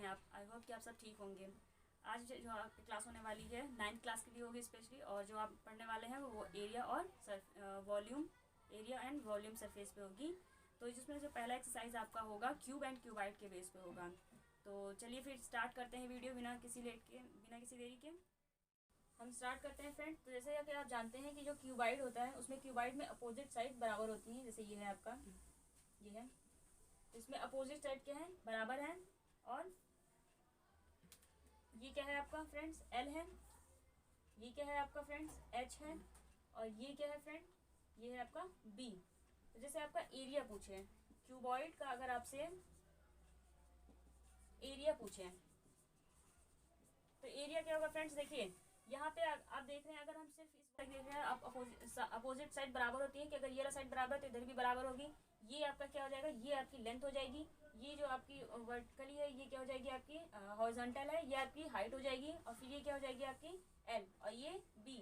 आप? I hope कि आप सब ठीक होंगे। आज जो आपकी क्लास होने वाली है 9th क्लास के लिए होगी स्पेशली, और जो आप पढ़ने वाले हैं वो एरिया और volume, area and volume surface पे होगी। तो जिसमें जो पहला एक्सरसाइज आपका होगा क्यूब एंड क्यूबाइड के बेस पे होगा। तो चलिए फिर स्टार्ट करते हैं वीडियो बिना किसी देरी के। हम स्टार्ट करते हैं फ्रेंड। तो जैसे कि आप जानते हैं कि जो क्यूबाइड होता है उसमें क्यूबाइड में अपोजिट साइड बराबर होती हैं। जैसे ये है आपका, ये है, इसमें अपोजिट साइड क्या है, बराबर है। और ये क्या है आपका फ्रेंड्स, एल है। ये क्या है आपका फ्रेंड्स, एच है। और ये क्या है फ्रेंड, ये है आपका बी। तो जैसे आपका एरिया पूछे क्यूबॉइड का, अगर आपसे एरिया पूछे तो एरिया क्या होगा फ्रेंड्स। देखिए यहाँ पे आप देख रहे हैं, अगर हम सिर्फ इस देख रहे हैं, आप अपोजिट साइड बराबर होती है कि अगर ये वाला साइड बराबर है तो इधर भी बराबर होगी। ये आपका क्या हो जाएगा, ये आपकी लेंथ हो जाएगी। ये जो आपकी वर्टिकली है ये क्या हो जाएगी, आपकी हॉरिजॉन्टल है, ये आपकी हाइट हो जाएगी। और फिर ये क्या हो जाएगी आपकी एल, और ये बी।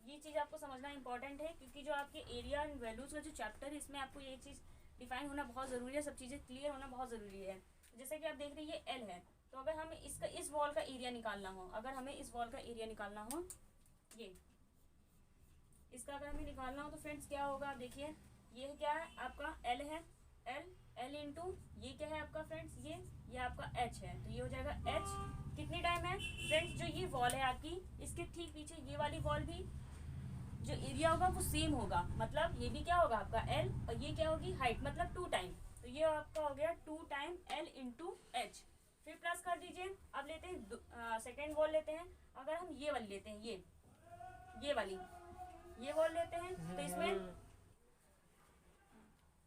ये चीज़ आपको समझना इंपॉर्टेंट है, क्योंकि जो आपके एरिया एंड वैल्यूज का जो चैप्टर है इसमें आपको ये चीज़ डिफाइन होना बहुत ज़रूरी है, सब चीज़ें क्लियर होना बहुत ज़रूरी है। जैसे कि आप देख रहे हैं ये एल है, तो अगर हमें इसका इस वॉल का एरिया निकालना हो, अगर हमें इस वॉल का एरिया निकालना हो, ये इसका अगर हमें निकालना हो तो फ्रेंड्स क्या होगा, आप देखिए ये क्या है आपका एल है, एल एल इंटू ये क्या है आपका फ्रेंड्स, ये आपका एच है। तो ये हो जाएगा एच। कितनी टाइम है फ्रेंड्स, जो ये वॉल है आपकी, इसके ठीक पीछे ये वाली वॉल भी जो एरिया होगा वो सेम होगा। मतलब ये भी क्या होगा आपका एल, और ये क्या होगी हाइट, मतलब 2 टाइम। तो ये आपका हो गया 2 टाइम एल इंटू एच। फिर प्लस कर दीजिए। अब लेते हैं सेकेंड वॉल लेते हैं। अगर हम ये वाली लेते हैं, ये वाली ये वॉल लेते हैं, तो इसमें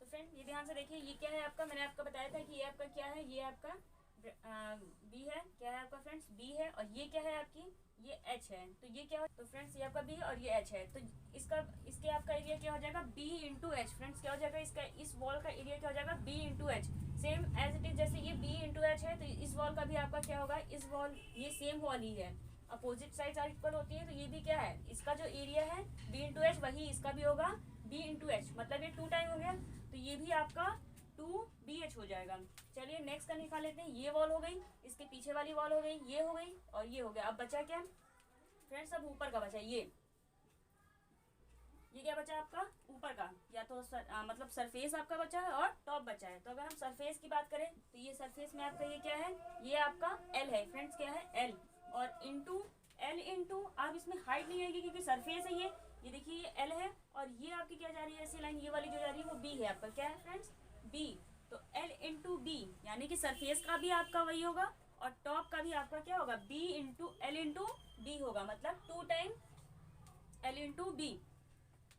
तो फ्रेंड ये ध्यान से देखिए, ये क्या है आपका, मैंने आपको बताया था कि ये आपका क्या है, ये आपका बी है। क्या है आपका फ्रेंड्स, बी है। और ये क्या है आपकी, ये एच है। तो ये क्या हो, तो फ्रेंड्स ये आपका बी और ये एच है। तो इसके आपका एरिया क्या हो जाएगा, बी इंटू एच। फ्रेंड्स क्या हो जाएगा, इसका इस वॉल का एरिया क्या हो जाएगा, B into H. Same as it is, जैसे ये बी इंटू एच है तो इस वॉल का भी आपका क्या होगा, इस वॉल ये सेम वॉल ही है, अपोजिट साइड इक्वल होती है। तो ये भी क्या है, इसका जो एरिया है बी इंटू एच, वही इसका भी होगा बी इंटू एच। मतलब ये 2 टाइम हो गया, तो ये भी आपका 2BH हो जाएगा। चलिए नेक्स्ट का निकाल लेते हैं। ये वॉल हो गई, इसके पीछे वाली वॉल हो गई, ये हो गई और ये हो गया। अब बचा क्या फ्रेंड्स, अब ऊपर का बचा ये क्या बचा आपका ऊपर का, या तो मतलब सरफेस आपका बचा है और टॉप बचा है। तो अगर हम सरफेस की बात करें तो ये सरफेस में आपका ये क्या है, ये आपका एल है फ्रेंड्स, क्या है एल। और इंटू एल इंटू, आप इसमें हाइट नहीं आएगी क्योंकि सरफेस है ये देखिए ये एल है। और ये आपकी क्या जा रही है, ऐसी लाइन ये वाली जो जा रही है वो बी है आपका, क्या है फ्रेंड्स बी। तो एल इंटू बी, यानी कि सरफेस का भी आपका वही होगा और टॉप का भी आपका क्या होगा, B into L into B होगा। मतलब 2 टाइम एल इंटू बी।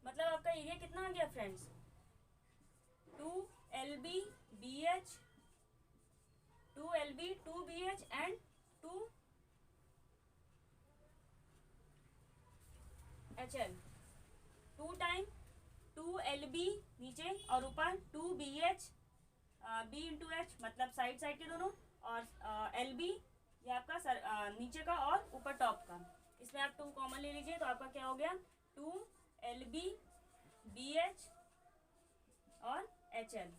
मतलब आपका एरिया कितना आ गया friends, 2LB BH, 2LB 2BH and 2HL। 2 time 2LB नीचे और ऊपर 2BH B इंटू एच, मतलब साइड के दोनों। और LB ये आपका नीचे का और ऊपर टॉप का। इसमें आप 2 कॉमन ले लीजिए तो आपका क्या हो गया, 2LB BH और HL।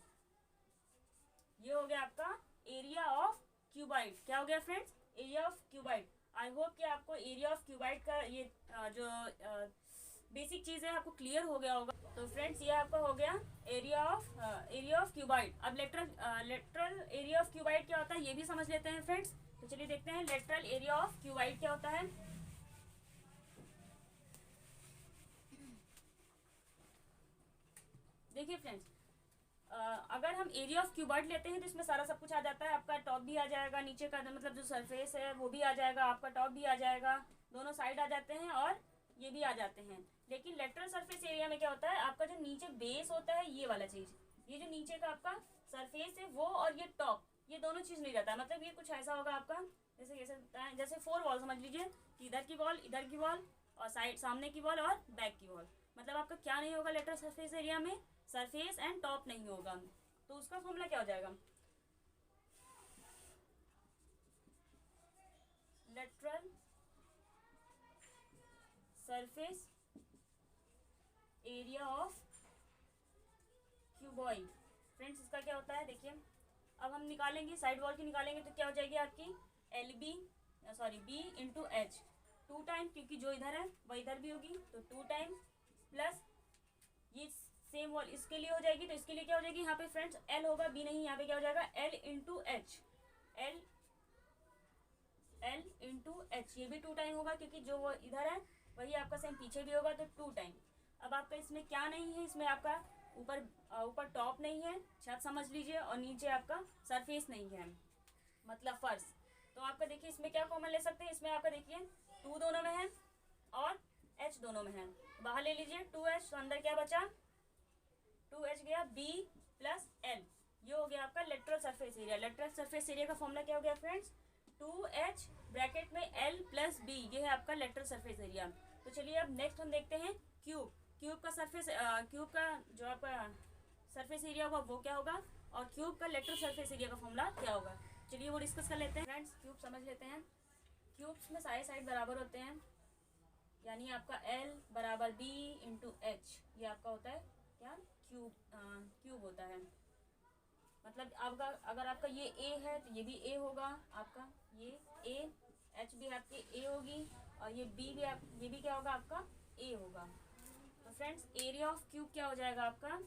ये हो गया आपका एरिया ऑफ क्यूबाइड। क्या हो गया friends, area of cuboid. I hope कि आपको एरिया ऑफ क्यूबाइड का ये जो बेसिक चीज़ है आपको क्लियर हो गया होगा। तो फ्रेंड्स ये आपका हो गया एरिया ऑफ क्यूबाइड। अब लेटरल एरिया ऑफ क्यूबाइड क्या होता है ये भी समझ लेते हैं फ्रेंड्स। तो चलिए देखते हैं लेटरल एरिया ऑफ क्यूबाइड क्या होता है। देखिए फ्रेंड्स, अगर हम एरिया ऑफ क्यूबाइड लेते हैं तो इसमें सारा सब कुछ आ जाता है। आपका टॉप भी आ जाएगा, नीचे का मतलब जो सरफेस है वो भी आ जाएगा, आपका टॉप भी आ जाएगा, दोनों साइड आ जाते हैं और ये भी आ जाते हैं। लेकिन लेटरल सरफेस एरिया में क्या होता है, आपका जो नीचे बेस होता है ये वाला चीज, ये जो नीचे का आपका सरफेस है वो, और ये टॉप, ये दोनों चीज नहीं रहता। मतलब ये कुछ ऐसा होगा आपका, जैसे 4 वॉल समझ लीजिए कि इधर की वॉल और साइड सामने की वॉल और बैक की वॉल। मतलब आपका क्या नहीं होगा लेटरल सरफेस एरिया में, सरफेस एंड टॉप नहीं होगा। तो उसका फॉर्मूला क्या हो जाएगा, lateral surface area of cuboid. Friends इसका क्या होता है देखिए, अब हम निकालेंगे साइड वॉल की निकालेंगे तो क्या हो जाएगी आपकी L B sorry B into H, 2 time, क्योंकि जो इधर है वह इधर भी होगी, तो 2 टाइम प्लस ये सेम वॉल इसके लिए हो जाएगी, तो इसके लिए क्या हो जाएगी यहाँ पे फ्रेंड्स एल होगा, बी नहीं, यहाँ पे क्या हो जाएगा L into H, L into H, ये भी 2 टाइम होगा क्योंकि जो वो इधर है वही आपका सेम पीछे भी होगा, तो 2 टाइम। अब आपका इसमें क्या नहीं है, इसमें आपका ऊपर टॉप नहीं है, छत समझ लीजिए, और नीचे आपका सरफेस नहीं है, मतलब फर्श। तो आपका देखिए इसमें क्या कॉमन ले सकते हैं, इसमें आपका देखिए 2 दोनों में है और h दोनों में है, बाहर ले लीजिए 2h, तो अंदर क्या बचा 2h गया, b प्लस l, ये हो गया आपका lateral surface area. Lateral surface area का फॉर्मूला क्या हो गया फ्रेंड्स, 2h ब्रैकेट में l प्लस b, ये है आपका लेटरल सरफेस एरिया। तो चलिए अब नेक्स्ट हम देखते हैं क्यूब। क्यूब का सरफेस क्यूब का जो आपका सरफेस एरिया होगा वो क्या होगा, और क्यूब का लेटरल सरफेस एरिया का फॉर्मूला क्या होगा, चलिए वो डिस्कस कर लेते हैं फ्रेंड्स। क्यूब समझ लेते हैं। क्यूब्स में सारे साइड बराबर होते हैं, यानी आपका L बराबर B इंटू एच, ये आपका होता है क्या क्यूब होता है। मतलब आपका अगर आपका ये A है तो ये भी A होगा, आपका ये A, H भी आपकी A होगी, और ये B भी ये भी क्या होगा आपका A होगा। तो फ्रेंड्स एरिया ऑफ क्यूब क्या हो जाएगा आपका,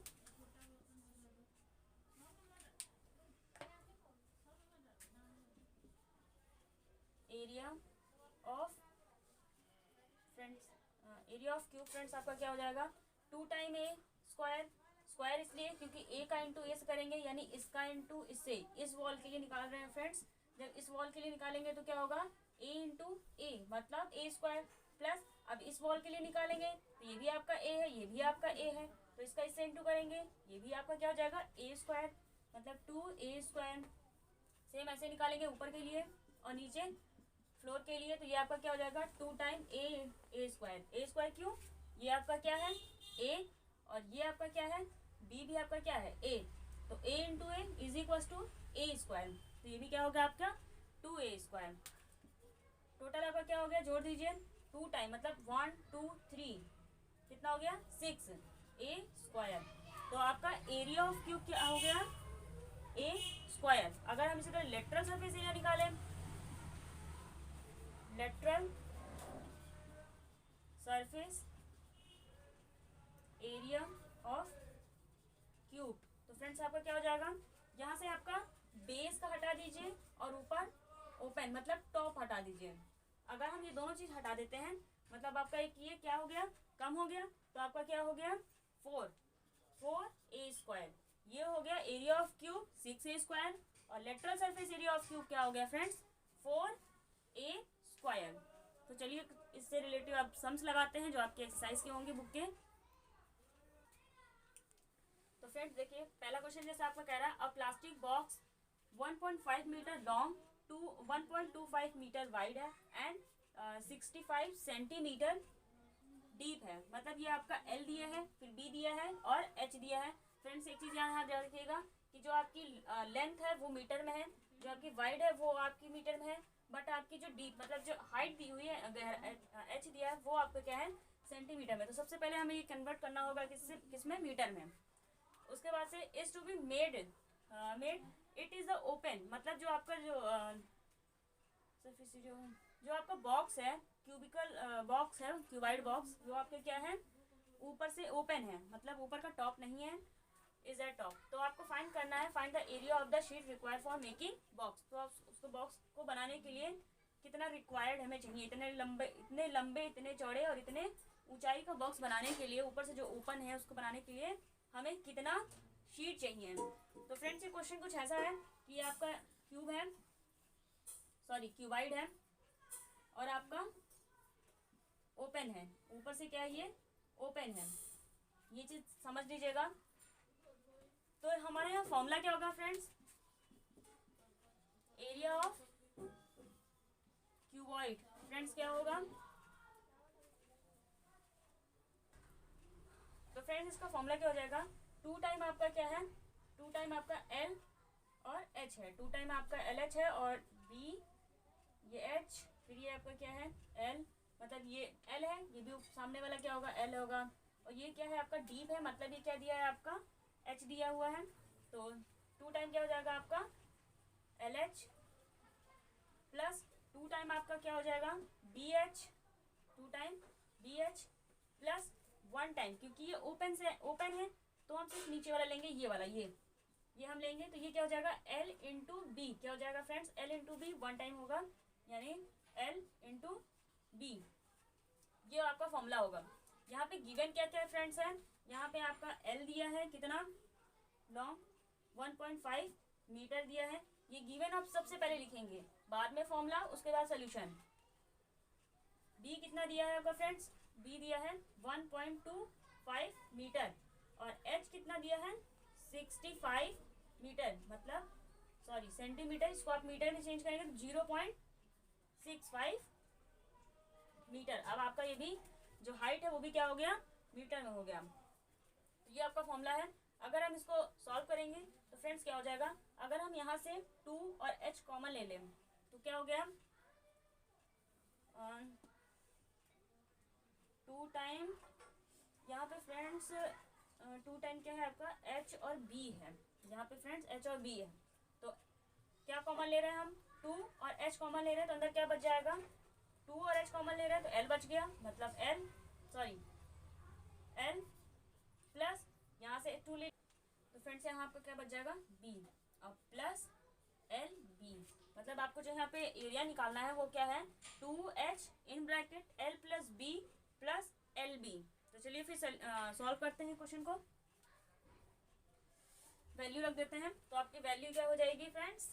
area of area of cube friends आपका क्या हो जाएगा 2 टाइम ए स्क्वायर, स्क्वायर इसलिए क्योंकि ए का इंटू ए से करेंगे, यानी इसका इंटू इससे, इस वॉल के लिए निकाल रहे हैं फ्रेंड्स। जब इस वॉल के लिए निकालेंगे तो क्या होगा ए इंटू ए, मतलब ए स्क्वायर, प्लस अब इस वॉल के लिए निकालेंगे तो ये भी आपका ए है, ये भी आपका ए है, तो इसका इससे इंटू करेंगे, ये भी आपका क्या हो जाएगा ए स्क्वायर, मतलब 2a स्क्वायर। सेम ऐसे निकालेंगे ऊपर के लिए और नीचे फ्लोर के लिए, तो ये आपका क्या हो जाएगा 2 टाइम ए स्क्वायर। ए स्क्वायर क्यों, ये आपका क्या है ए, और ये आपका क्या है बी भी आपका क्या है ए, तो a into a is equal to a square, तो ये भी क्या होगा आपका 2a स्क्वायर। टोटल आपका क्या हो गया, जोड़ दीजिए 2 टाइम, मतलब 1 2 3, कितना हो गया 6a स्क्वायर। तो आपका एरिया ऑफ क्यूब क्या हो गया ए स्क्वायर। अगर हम इसी तरह लेटरल सरफेस एरिया निकालें, lateral surface area of cube, तो फ्रेंड्स आपका क्या हो जाएगा, यहाँ से आपका बेस का हटा दीजिए और ऊपर ओपन मतलब टॉप हटा दीजिए। अगर हम ये दोनों चीज हटा देते हैं मतलब आपका एक ये क्या हो गया कम हो गया, तो आपका क्या हो गया 4a स्क्वायर, ये हो गया area of cube 6a square, और lateral surface area of cube क्या हो गया फ्रेंड्स 4a स्क्वायर। तो चलिए इससे रिलेटिव आप सम्स लगाते हैं जो आपके एक्सरसाइज के होंगे बुक के। तो फ्रेंड्स देखिए पहला क्वेश्चन जैसे आपका कह रहा है, a plastic box 1.5 metre long to 1.25 metre wide है एंड 65 सेंटीमीटर डीप है, मतलब ये आपका L दिया है, फिर B दिया है और H दिया है। फ्रेंड्स एक चीज़ यहाँ ध्यान रखिएगा कि जो आपकी लेंथ है वो मीटर में है, जो आपकी वाइड है वो आपकी मीटर में है, बट आपकी जो डीप मतलब जो हाइट दी हुई है H दिया है वो आपका क्या है सेंटीमीटर में। तो सबसे पहले हमें ये कन्वर्ट करना होगा किसमें मीटर में। उसके बाद से is to be made it is the open, मतलब जो आपका जो आपका बॉक्स है क्यूबिकल बॉक्स है क्यूबाइड बॉक्स, वो आपके क्या है ऊपर से ओपन है, मतलब ऊपर का टॉप नहीं है, इज दैट टॉप। तो आपको फाइंड करना है find the area of the sheet required for making box. तो आप उसको बॉक्स को बनाने के लिए कितना रिक्वायर्ड हमें चाहिए, इतने लंबे इतने चौड़े और इतने ऊंचाई का बॉक्स बनाने के लिए, ऊपर से जो ओपन है उसको बनाने के लिए हमें कितना शीट चाहिए। तो फ्रेंड्स ये क्वेश्चन कुछ ऐसा है कि आपका क्यूब है क्यूबाइड है और आपका ओपन है, ऊपर से क्या है ये ओपन है, ये चीज समझ लीजिएगा। तो हमारे यहाँ फॉर्मूला क्या होगा friends, area of cuboid friends क्या होगा, तो फ्रेंड्स इसका फॉर्मूला क्या हो जाएगा 2 टाइम आपका क्या है 2 टाइम आपका L और H है, 2 टाइम आपका LH है और B ये H, फिर ये आपका क्या है L, मतलब ये L है, ये भी सामने वाला क्या होगा L होगा, और ये क्या है आपका डीप है, मतलब ये क्या दिया है आपका H दिया हुआ है। तो 2 टाइम क्या हो जाएगा आपका LH प्लस 2 टाइम आपका क्या हो जाएगा B H, 2 time B H plus 1 time, क्योंकि ये ओपन है तो हम सिर्फ नीचे वाला लेंगे, ये वाला ये हम लेंगे, तो ये क्या हो जाएगा L इंटू बी, क्या हो जाएगा friends L into B, 1 time होगा यानी L इंटू बी, ये आपका फॉर्मूला होगा। यहाँ पे गिवन क्या क्या फ्रेंड्स है, यहाँ पे आपका L दिया है कितना लॉन्ग 1.5 मीटर दिया है, ये गिवन आप सबसे पहले लिखेंगे, बाद में फॉर्मूला, उसके बाद सोल्यूशन। बी कितना दिया है आपका फ्रेंड्स, बी दिया है 1.25 मीटर, और एच कितना दिया है 65 मीटर, मतलब सॉरी सेंटीमीटर, इसको आप मीटर में चेंज करेंगे तो 0.65 मीटर। अब आपका ये भी जो हाइट है वो भी क्या हो गया मीटर में हो गया। ये आपका फॉर्मूला है। अगर हम इसको सॉल्व करेंगे तो फ्रेंड्स क्या हो जाएगा, अगर हम यहाँ से 2 और h कॉमन ले लें तो क्या हो गया 2 टाइम, यहाँ पे फ्रेंड्स 2 टाइम क्या है आपका h और b है, यहाँ पे फ्रेंड्स h और b है, तो क्या कॉमन ले रहे हैं हम 2 और h कॉमन ले रहे हैं, तो अंदर क्या बच जाएगा 2 और h कॉमन ले रहे हैं तो l बच गया, मतलब l प्लस यहाँ से 2 ले, तो फ्रेंड्स यहाँ आपका क्या बच जाएगा b, अब प्लस एल बी, मतलब आपको जो यहाँ पे एरिया निकालना है वो क्या है 2h in bracket l plus b plus L B. तो चलिए फिर सॉल्व करते हैं क्वेश्चन को, वैल्यू रख देते हैं, तो आपकी वैल्यू क्या हो जाएगी फ्रेंड्स,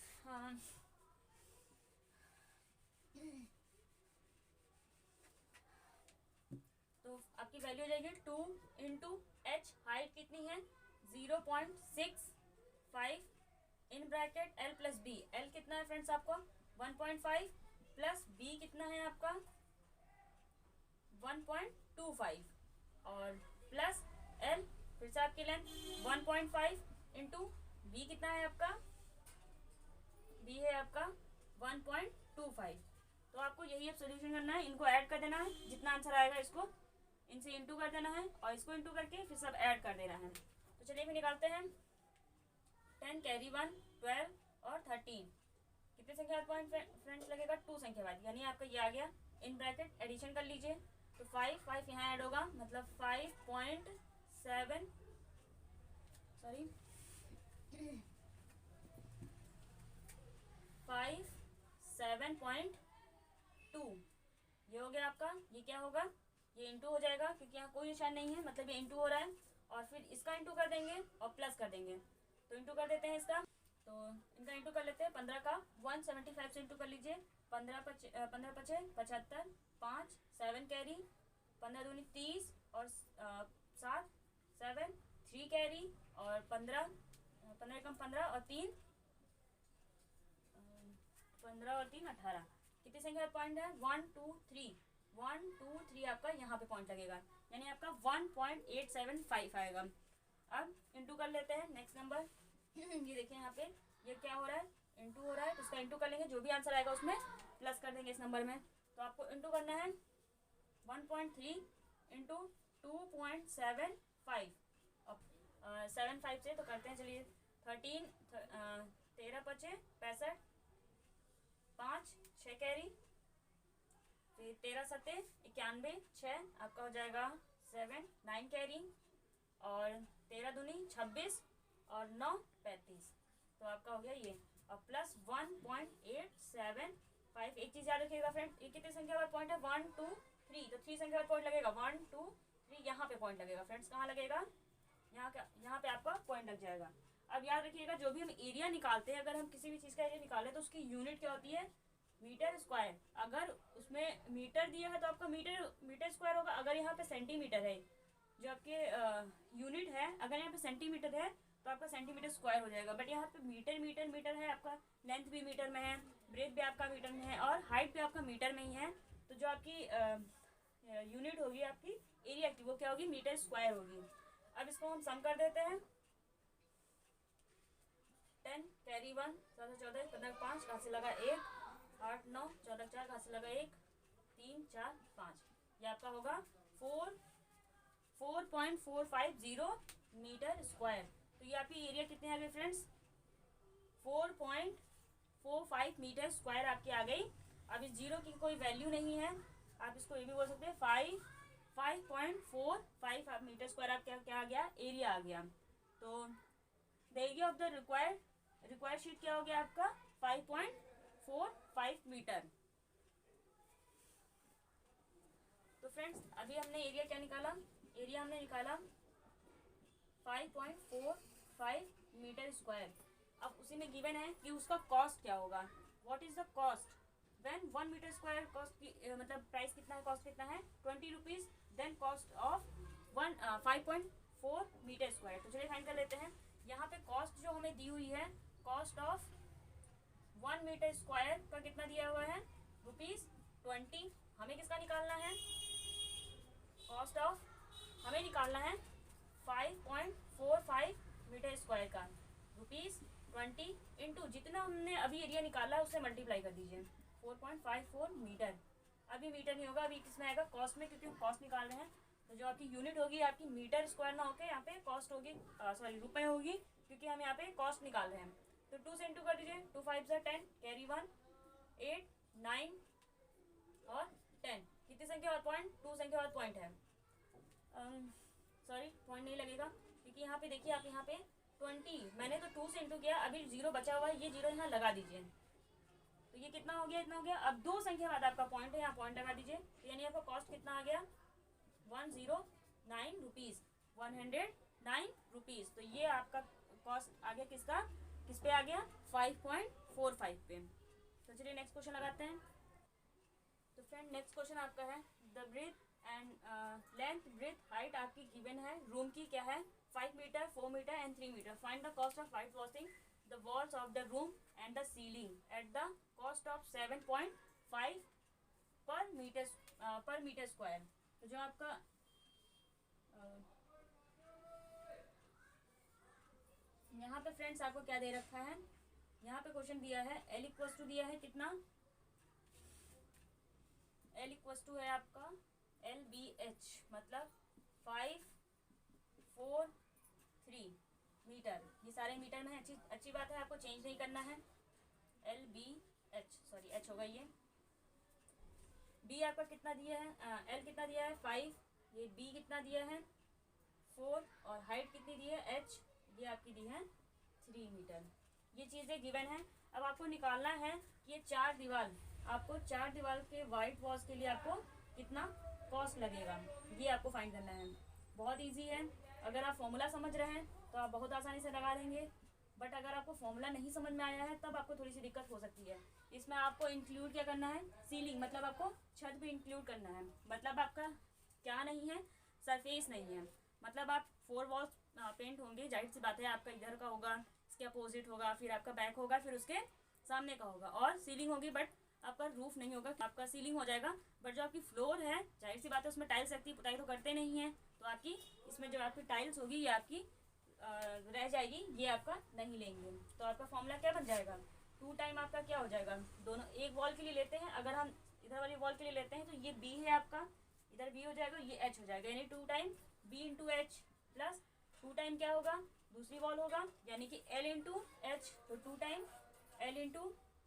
तो आपकी वैल्यू हो जाएगी 2 इंटू एच, हाइट कितनी है 0.65 in bracket l plus B, l कितना है फ्रेंड्स आपको 1.5 प्लस b कितना है आपका 1.25 और प्लस l, फिर से आपकी लेंथ 1.5 इंटू b कितना है आपका, b है आपका 1.25। तो आपको यही अब सोल्यूशन करना है, इनको ऐड कर देना है, जितना आंसर आएगा इसको इनसे इंटू कर देना है और इसको इंटू करके फिर सब ऐड कर देना है। तो चलिए फिर निकालते हैं 10 कैरी 1 12 और 13 कितने संख्या पॉइंट फ्रेंड्स लगेगा 2 संख्या बाद, यानी आपका ये आ गया इन ब्रैकेट, एडिशन कर लीजिए तो 5 यहाँ ऐड होगा, मतलब 5.7 सॉरी 7.2 ये हो गया आपका, ये क्या होगा ये इंटू हो जाएगा क्योंकि यहाँ कोई निशान नहीं है, मतलब ये इंटू हो रहा है, और फिर इसका इंटू कर देंगे और प्लस कर देंगे, तो इंटू कर देते हैं इसका, तो इनका इंटू कर लेते हैं 15 का 175 से इंटू कर लीजिए, 15 पचे 75, 5 7 कैरी, 15 दूनी 30 और 7 7 3 कैरी और 15 कम 15 और 3 15 और 3 18, कितनी संख्या पॉइंट है 1 2 3 1 2 3 आपका यहाँ पे पॉइंट लगेगा, यानी आपका 1.875 आएगा। अब इंटू कर लेते हैं नेक्स्ट नंबर ये देखिए यहाँ पे ये क्या हो रहा है इंटू हो रहा है, तो इसका इंटू कर लेंगे, जो भी आंसर आएगा उसमें प्लस कर देंगे इस नंबर में, तो आपको इंटू करना है 1.3 इंटू 2.75 अब 75 से तो करते हैं चलिए 13 13 पचे 65 5 6 कैरी, फिर 13 सत्ते 91 6 आपका हो जाएगा 7 9 कैरी और 13 दूनी 26 और 9 35, तो आपका हो गया ये, और प्लस 1.875। एक चीज़ याद रखिएगा फ्रेंड, ये कितने संख्या पर पॉइंट है 1 2 3, तो 3 संख्या पर पॉइंट लगेगा 1 2 3 यहाँ पे पॉइंट लगेगा फ्रेंड्स, कहाँ लगेगा यहाँ पे आपका पॉइंट लग जाएगा। अब याद रखिएगा जो भी हम एरिया निकालते हैं, अगर हम किसी भी चीज़ का एरिया निकालें तो उसकी यूनिट क्या होती है मीटर स्क्वायर, अगर उसमें मीटर दिया है तो आपका मीटर स्क्वायर होगा, अगर यहाँ पे सेंटीमीटर है जो आपके यूनिट है, अगर यहाँ पे सेंटीमीटर है तो आपका सेंटीमीटर स्क्वायर हो जाएगा, बट यहाँ पे मीटर है, आपका लेंथ भी मीटर में है, ब्रेथ भी आपका मीटर में है और हाइट भी आपका मीटर में ही है, तो जो आपकी यूनिट होगी आपकी एरिया की वो क्या होगी मीटर स्क्वायर होगी। अब इसको हम सम कर देते हैं 10 कैरी 1 14 14 15 5 घात से लगा 1 8 9 14 4 घात से लगा 1 3 4 5, ये आपका होगा 4.450 मीटर स्क्वायर। तो ये आपकी एरिया कितने आ गए फ्रेंड्स 4.450 5 मीटर स्क्वायर आपकी आ गई। अब इस जीरो की कोई वैल्यू नहीं है, आप इसको ये भी बोल सकते हैं 5.45 मीटर स्क्वायर आपका क्या आ गया, एरिया आ गया। तो the area of the required sheet क्या हो गया आपका 5.45 मीटर। तो फ्रेंड्स अभी हमने एरिया क्या निकाला, एरिया हमने निकाला 5.45 मीटर स्क्वायर। अब उसी में गिवन है कि उसका कॉस्ट क्या होगा, what is the cost when 1 metre square cost की मतलब प्राइस कितना है, कॉस्ट कितना है 20 rupees, then cost of 5.4 metre square. तो चलिए फाइंड कर लेते हैं। यहाँ पे कॉस्ट जो हमें दी हुई है, कॉस्ट ऑफ 1 मीटर स्क्वायर का कितना दिया हुआ है ₹20। हमें किसका निकालना है, कॉस्ट ऑफ हमें निकालना है 5.45 मीटर स्क्वायर का ₹20 इंटू जितना हमने अभी एरिया निकाला है उससे मल्टीप्लाई कर दीजिए 4.54 मीटर। अभी मीटर नहीं होगा, अभी किसमें आएगा कॉस्ट में, क्योंकि हम कॉस्ट निकाल रहे हैं। तो जो आपकी यूनिट होगी आपकी मीटर स्क्वायर ना होकर यहाँ पे कॉस्ट होगी, सॉरी रुपए होगी, क्योंकि हम यहाँ पे कॉस्ट निकाल रहे हैं। तो 2 से इंटू कर दीजिए, 2 5 10, कैरी 1, 8 9 और 10। कितनी संख्या और पॉइंट, 2 संख्या और पॉइंट है, सॉरी पॉइंट नहीं लगेगा, क्योंकि यहाँ पे देखिए आप यहाँ पे 20 मैंने तो 2 से इंटू किया, अभी जीरो बचा हुआ है, ये जीरो यहाँ लगा दीजिए। तो ये कितना हो गया, इतना हो गया। अब 2 संख्या बाद आपका पॉइंट है, यहाँ पॉइंट लगा दीजिए। तो यानी आपका कॉस्ट कितना आ गया 109 रुपीज़, 109 रुपीज़। तो ये आपका कॉस्ट आ गया किसका, किस पे आ गया 5.45 पे। तो चलिए नेक्स्ट क्वेश्चन लगाते हैं। तो फ्रेंड नेक्स्ट क्वेश्चन आपका है the breadth and length breadth height आपकी गिवन है रूम की क्या है 5 metre 4 metre and 3 metre. Find the cost of white washing the walls of the room and the ceiling at the cost of 7.5 per metre square. तो जो आपका यहाँ पे फ्रेंड्स आपको क्या दे रखा है, यहाँ पे क्वेश्चन दिया है L इक्वल्स टू दिया है कितना, L इक्वल्स टू है आपका LBH मतलब 5 4 3 मीटर। ये सारे मीटर में है, अच्छी बात है, आपको चेंज नहीं करना है। LBH सॉरी H होगा ये। B आपका कितना दिया है, L कितना दिया है 5, ये B कितना दिया है 4 और हाइट कितनी दी है H, ये आपकी दी है 3 मीटर। ये चीज़ें गिवन है। अब आपको निकालना है कि ये 4 दीवार, आपको 4 दीवार के वाइट वॉल्स के लिए आपको कितना कॉस्ट लगेगा, ये आपको फाइंड करना है। बहुत इजी है, अगर आप फॉर्मूला समझ रहे हैं तो आप बहुत आसानी से लगा देंगे, बट अगर आपको फॉर्मूला नहीं समझ में आया है तब आपको थोड़ी सी दिक्कत हो सकती है। इसमें आपको इंक्लूड क्या करना है, सीलिंग मतलब आपको छत भी इंक्लूड करना है। मतलब आपका क्या नहीं है, सरफेस नहीं है, मतलब आप 4 वॉल्स पेंट होंगे, जाहिर सी बात है आपका इधर का होगा, इसके अपोजिट होगा, फिर आपका बैक होगा, फिर उसके सामने का होगा, और सीलिंग होगी बट आपका रूफ नहीं होगा, आपका सीलिंग हो जाएगा। बट जो आपकी फ्लोर है जाहिर सी बात है उसमें टाइल्स लगती है, पुताई तो करते नहीं है, तो आपकी इसमें जो आपकी टाइल्स होगी ये आपकी रह जाएगी, ये आपका नहीं लेंगे। तो आपका फॉर्मूला क्या बन जाएगा, 2 टाइम आपका क्या हो जाएगा, दोनों एक वॉल के लिए लेते हैं, अगर हम इधर वाली वॉल के लिए लेते हैं तो ये B है आपका, इधर B हो जाएगा, ये H हो जाएगा, यानी 2 time B into H plus 2 time क्या होगा दूसरी वॉल होगा, यानी कि L इंटू H, तो 2 टाइम L इंटू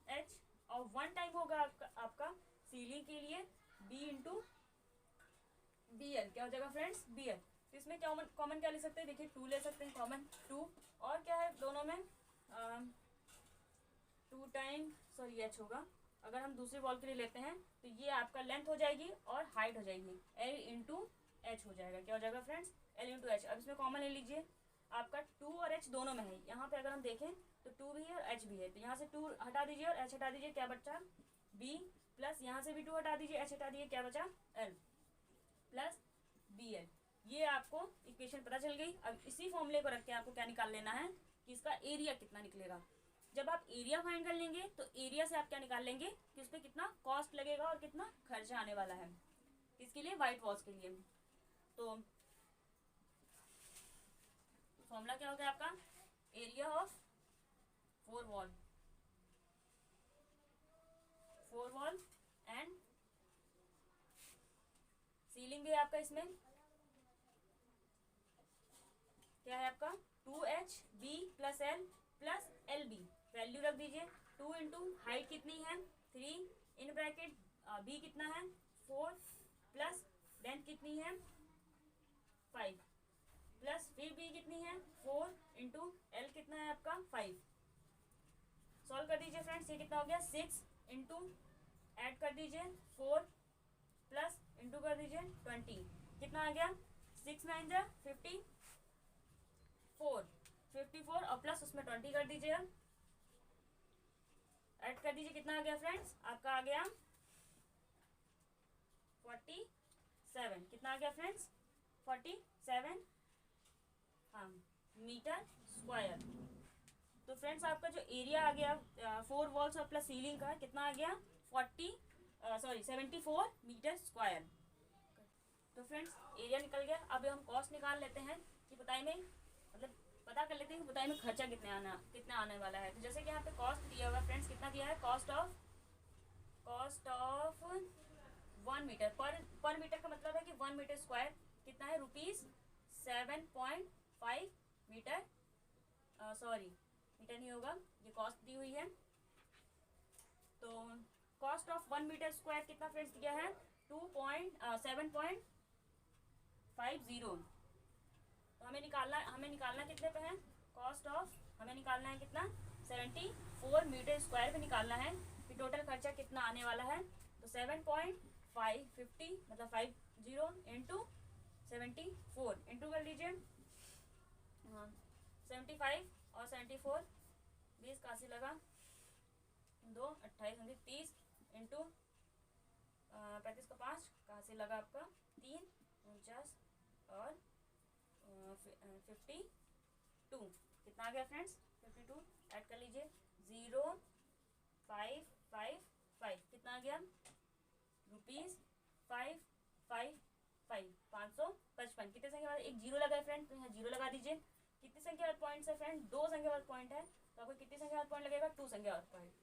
H और 1 टाइम होगा आपका सीलिंग के लिए B इंटू BL, क्या हो जाएगा फ्रेंड्स BL। तो इसमें क्या कॉमन क्या ले सकते हैं, देखिए 2 ले सकते हैं कॉमन 2, और क्या है दोनों में 2 टाइम सॉरी H होगा। अगर हम दूसरी वॉल के लिए लेते हैं तो ये आपका लेंथ हो जाएगी और हाइट हो जाएगी, L इंटू H हो जाएगा, क्या हो जाएगा फ्रेंड्स L इंटू H। अब इसमें कॉमन ले लीजिए, आपका 2 और H दोनों में है, यहाँ पे अगर हम देखें तो 2 भी है और H भी है, तो यहाँ से 2 हटा दीजिए और H हटा दीजिए, क्या बचा B, प्लस यहाँ से भी 2 हटा दीजिए H हटा दीजिए, क्या बचा L प्लस BL। ये आपको इक्वेशन पता चल गई। अब इसी फॉर्मूले को रख के आपको क्या निकाल लेना है कि इसका एरिया कितना निकलेगा। जब आप एरिया फाइंड कर लेंगे तो एरिया से आप क्या निकाल लेंगे कि उस पर कितना कॉस्ट लगेगा और कितना खर्चा आने वाला है, इसके लिए वाइट वॉल्स के लिए। तो फॉर्मूला क्या हो गया आपका, area of 4 wall and ceiling भी है आपका, इसमें क्या है आपका 2HB plus L plus LB, value रख दीजिए 2 इंटू हाइट कितनी है 3 इन ब्रैकेट बी कितना है 4 प्लस लेंथ कितनी है 5 प्लस फिर बी कितनी है 4 इंटू एल कितना है आपका 5। सॉल्व कर दीजिए फ्रेंड्स, ये कितना हो गया 6 इंटू ऐड कर दीजिए 4 प्लस इंटू कर दीजिए 20 कितना आ गया 6 9 जा 54 और प्लस उसमें 20 कर दीजिए, ऐड कर दीजिए कितना आ गया फ्रेंड्स आपका आ गया 47। कितना आ गया फ्रेंड्स 47 हाँ मीटर स्क्वायर। तो फ्रेंड्स आपका जो एरिया आ गया 4 वॉल्स और प्लस सीलिंग का कितना आ गया 74 मीटर स्क्वायर। तो फ्रेंड्स एरिया निकल गया। अब हम कॉस्ट निकाल लेते हैं कि बताई में मतलब पता कर लेते हैं कि बताई में खर्चा कितना आने वाला है। तो जैसे कि यहाँ पे कॉस्ट दिया हुआ फ्रेंड्स कितना दिया है कॉस्ट ऑफ 1 मीटर पर मीटर का मतलब है कि 1 मीटर स्क्वायर कितना है ₹7.5 मीटर मीटर नहीं होगा, ये कॉस्ट दी हुई है। तो कॉस्ट ऑफ 1 मीटर स्क्वायर कितना फ्रेंड्स दिया है 7.50। तो हमें निकालना कितने पे है कॉस्ट ऑफ हमें निकालना है कितना 74 मीटर स्क्वायर पे निकालना है कि टोटल खर्चा कितना आने वाला है। तो 7.550 मतलब 50 इंटू 74 इंटू कर लीजिए 75 और 74 20 काशी लगा 2 28 30 इंटू 35 का 5 कहाँ से लगा आपका 3 49 और 52 कितना आ गया फ्रेंड्स 52 ऐड कर लीजिए 0555 कितना आ गया ₹555 कितने संख्या बाद एक जीरो लगा है फ्रेंड, तो यहाँ जीरो लगा दीजिए। कितनी संख्या बाद पॉइंट्स है फ्रेंड 2 संख्या बाद पॉइंट है, तो आपको कितनी संख्या बाद पॉइंट लगेगा 2 संख्या बाद पॉइंट।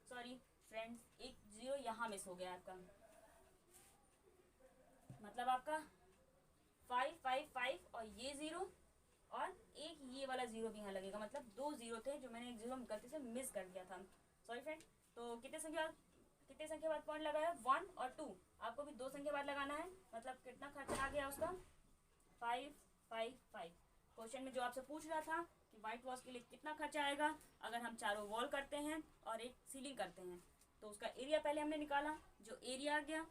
सॉरी फ्रेंड्स एक जीरो यहाँ मिस हो गया आपका, मतलब आपका 555 और ये जीरो और एक ये वाला जीरो भी यहाँ लगेगा, मतलब 2 जीरो थे जो मैंने एक जीरो गलती से मिस कर दिया था। Sorry friend. तो कितने संख्या बाद पॉइंट लगाया 1 और 2, आपको भी 2 संख्या बाद लगाना है, मतलब कितना खर्चा आ गया उसका 555। क्वेश्चन में जो आपसे पूछ रहा था कि व्हाइट वॉश के लिए कितना खर्चा आएगा अगर हम चारों वॉल करते हैं और एक सीलिंग करते हैं, तो उसका एरिया पहले हमने निकाला। जो एरिया आ गया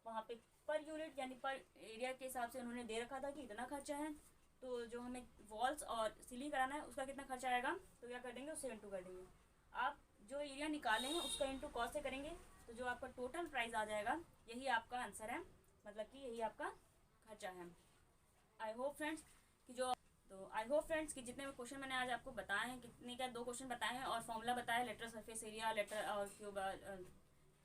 वहाँ पे पर यूनिट यानी पर एरिया के हिसाब से उन्होंने दे रखा था कि इतना खर्चा है, तो जो हमें वॉल्स और सीलिंग कराना है उसका कितना खर्चा आएगा तो क्या कर देंगे उससे इंटू कर देंगे। आप जो एरिया निकाले हैं उसका इंटू कॉस्ट से करेंगे तो जो आपका टोटल प्राइस आ जाएगा यही आपका आंसर है, मतलब कि यही आपका खर्चा है। आई होप फ्रेंड्स कि जितने भी क्वेश्चन मैंने आज आपको बताए हैं, कितने का 2 क्वेश्चन बताए हैं और फॉर्मूला बताया लेटर सरफेस एरिया लेटर और क्यूब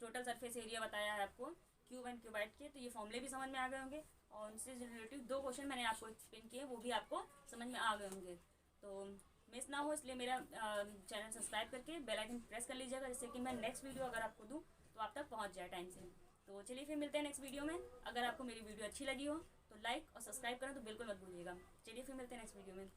टोटल सरफेस एरिया बताया है आपको क्यूब एंड क्यूबाइट के, तो ये फॉर्मूले भी समझ में आ गए होंगे और उनसे रिलेटिव 2 क्वेश्चन मैंने आपको एक्सप्लेन किए वो भी आपको समझ में आ गए होंगे। तो मिस ना हो इसलिए मेरा चैनल सब्सक्राइब करके बेल आइकन प्रेस कर लीजिएगा, जिससे कि मैं नेक्स्ट वीडियो अगर आपको दूँ तो आप तक पहुँच जाए टाइम से। तो चलिए फिर मिलते हैं नेक्स्ट वीडियो में। अगर आपको मेरी वीडियो अच्छी लगी हो तो लाइक और सब्सक्राइब करना तो बिल्कुल मत भूलिएगा। चलिए फिर मिलते हैं नेक्स्ट वीडियो में।